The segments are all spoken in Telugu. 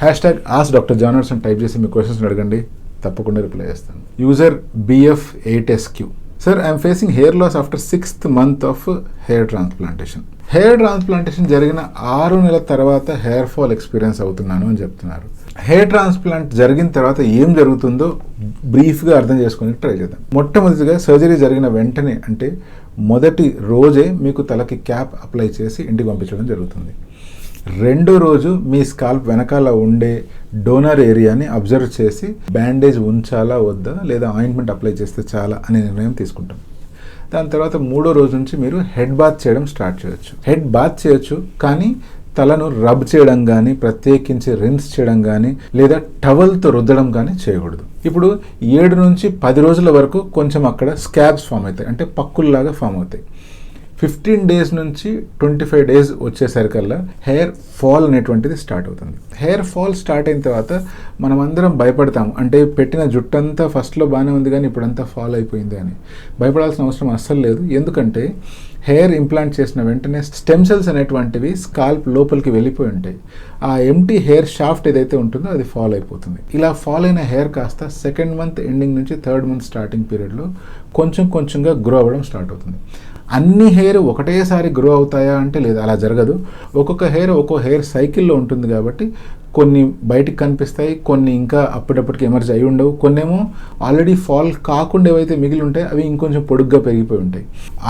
#AskDrJohners అని టైప్ చేసి మీ క్వశ్చన్స్ అడగండి, తప్పకుండా రిప్లై చేస్తాను. User BF8SQ. Sir, I am facing hair loss after 6th month of hair transplantation. Hair transplantation జరిగిన 6 నెలల తర్వాత హెయిర్ ఫాల్ ఎక్స్పీరియన్స్ అవుతున్నాను అని చెప్తున్నారు. హెయిర్ ట్రాన్స్ప్లాంట్ జరిగిన తర్వాత ఏం జరుగుతుందో బ్రీఫ్గా అర్థం చేసుకొని ట్రై చేద్దాం. మొట్టమొదటిగా సర్జరీ జరిగిన వెంటనే అంటే మొదటి రోజే మీకు తలకి క్యాప్ అప్లై చేసి ఇంటికి పంపించడం జరుగుతుంది. రెండో రోజు మీ స్కాల్ప్ వెనకాల ఉండే డోనర్ ఏరియాని అబ్జర్వ్ చేసి బ్యాండేజ్ ఉంచాలా వద్దా లేదా ఆయింట్మెంట్ అప్లై చేస్తే చాలా అనే నిర్ణయం తీసుకుంటాం. దాని తర్వాత మూడో రోజు నుంచి మీరు హెడ్ బాత్ చేయడం స్టార్ట్ చేయొచ్చు. హెడ్ బాత్ చేయొచ్చు, కానీ తలను రబ్ చేయడం కానీ ప్రత్యేకించి రిన్స్ చేయడం కానీ లేదా టవల్తో రుద్దడం కానీ చేయకూడదు. ఇప్పుడు 7 నుంచి 10 రోజుల వరకు కొంచెం అక్కడ స్కాబ్స్ ఫామ్ అవుతాయి, అంటే పక్కుల్లాగా ఫామ్ అవుతాయి. 15 డేస్ నుంచి 25 డేస్ వచ్చేసరికల్లా హెయిర్ ఫాల్ అనేటువంటిది స్టార్ట్ అవుతుంది. హెయిర్ ఫాల్ స్టార్ట్ అయిన తర్వాత మనం అందరం భయపడతాం, అంటే పెట్టిన జుట్టంతా ఫస్ట్లో బాగానే ఉంది కానీ ఇప్పుడంతా ఫాల్ అయిపోయింది అని. భయపడాల్సిన అవసరం అస్సలు లేదు, ఎందుకంటే హెయిర్ ఇంప్లాంట్ చేసిన వెంటనే స్టెమ్ సెల్స్ అనేటువంటివి స్కాల్ప్ లోపలికి వెళ్ళిపోయి ఉంటాయి. ఆ ఎంటీ హెయిర్ షాఫ్ట్ ఏదైతే ఉంటుందో అది ఫాల్ అయిపోతుంది. ఇలా ఫాల్ అయిన హెయిర్ కాస్త 2nd మంత్ ఎండింగ్ నుంచి 3rd మంత్ స్టార్టింగ్ పీరియడ్లో కొంచెంగా గ్రో అవ్వడం స్టార్ట్ అవుతుంది. అన్ని హెయిర్ ఒకటేసారి గ్రో అవుతాయా అంటే లేదు, అలా జరగదు. ఒక్కొక్క హెయిర్ సైకిల్లో ఉంటుంది కాబట్టి కొన్ని బయటికి కనిపిస్తాయి, కొన్ని ఇంకా అప్పటికీ ఎమర్జ్ అయి ఉండవు, కొన్నేమో ఆల్రెడీ ఫాల్ కాకుండా ఏవైతే మిగిలి ఉంటాయి అవి ఇంకొంచెం పొడుగ్గా పెరిగిపోయి ఉంటాయి.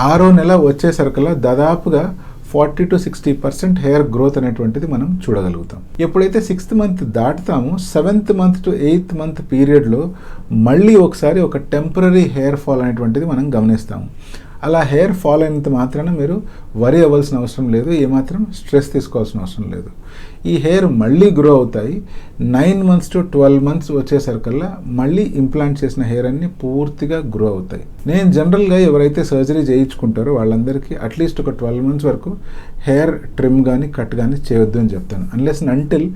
6వ నెల వచ్చేసరికల్లా దాదాపుగా 40 to 60% హెయిర్ గ్రోత్ అనేటువంటిది మనం చూడగలుగుతాం. ఎప్పుడైతే 6th మంత్ దాటుతామో 7th month to 8th month పీరియడ్లో మళ్ళీ ఒకసారి ఒక టెంపరరీ హెయిర్ ఫాల్ అనేటువంటిది మనం గమనిస్తాము. అలా హెయిర్ ఫాల్ అయినంత మాత్రాన మీరు వరి అవ్వాల్సిన అవసరం లేదు, ఏమాత్రం స్ట్రెస్ తీసుకోవాల్సిన అవసరం లేదు. ఈ హెయిర్ మళ్ళీ గ్రో అవుతాయి. 9 months to 12 months వచ్చేసరికల్లా మళ్ళీ ఇంప్లాంట్ చేసిన హెయిర్ అన్ని పూర్తిగా గ్రో అవుతాయి. నేను జనరల్గా ఎవరైతే సర్జరీ చేయించుకుంటారో వాళ్ళందరికీ అట్లీస్ట్ ఒక 12 months వరకు హెయిర్ ట్రిమ్ కానీ కట్ కానీ చేయొద్దు అని చెప్తాను. అన్లెస్ అంటిల్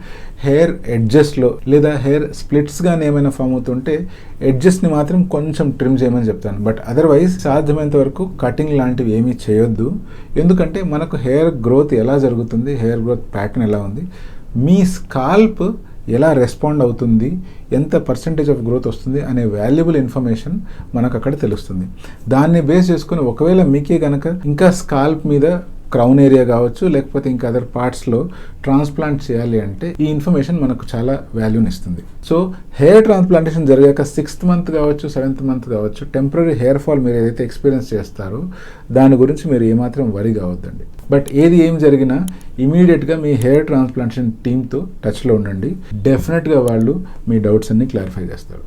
హెయిర్ ఎడ్జెస్లో లేదా హెయిర్ స్ప్లిట్స్ కానీ ఏమైనా ఫామ్ అవుతుంటే ఎడ్జెస్ని మాత్రం కొంచెం ట్రిమ్ చేయమని చెప్తాను. బట్ అదర్వైజ్ సాధ్యమైనంత వరకు కటింగ్ లాంటివి ఏమీ చేయొద్దు. ఎందుకంటే మనకు హెయిర్ గ్రోత్ ఎలా జరుగుతుంది, హెయిర్ గ్రోత్ ప్యాటర్న్ ఎలా ఉంది, మీ స్కాల్ప్ ఎలా రెస్పాండ్ అవుతుంది, ఎంత పర్సంటేజ్ ఆఫ్ గ్రోత్ వస్తుంది అనే వాల్యుబుల్ ఇన్ఫర్మేషన్ మనకు అక్కడ తెలుస్తుంది. దాన్ని బేస్ చేసుకుని ఒకవేళ మీకే కనుక ఇంకా స్కాల్ప్ మీద క్రౌన్ ఏరియా కావచ్చు లేకపోతే ఇంకా అదర్ పార్ట్స్లో ట్రాన్స్ప్లాంట్ చేయాలి అంటే ఈ ఇన్ఫర్మేషన్ మనకు చాలా వాల్యూని ఇస్తుంది. సో హెయిర్ ట్రాన్స్ప్లాంటేషన్ జరిగాక 6th మంత్ కావచ్చు 7th మంత్ కావచ్చు టెంపరీ హెయిర్ ఫాల్ మీరు ఏదైతే ఎక్స్పీరియన్స్ చేస్తారో దాని గురించి మీరు ఏమాత్రం వరి కావద్దండి. బట్ ఏం జరిగినా ఇమీడియట్గా మీ హెయిర్ ట్రాన్స్ప్లాంటేషన్ టీమ్తో టచ్లో ఉండండి. డెఫినెట్గా వాళ్ళు మీ డౌట్స్ అన్ని క్లారిఫై చేస్తారు.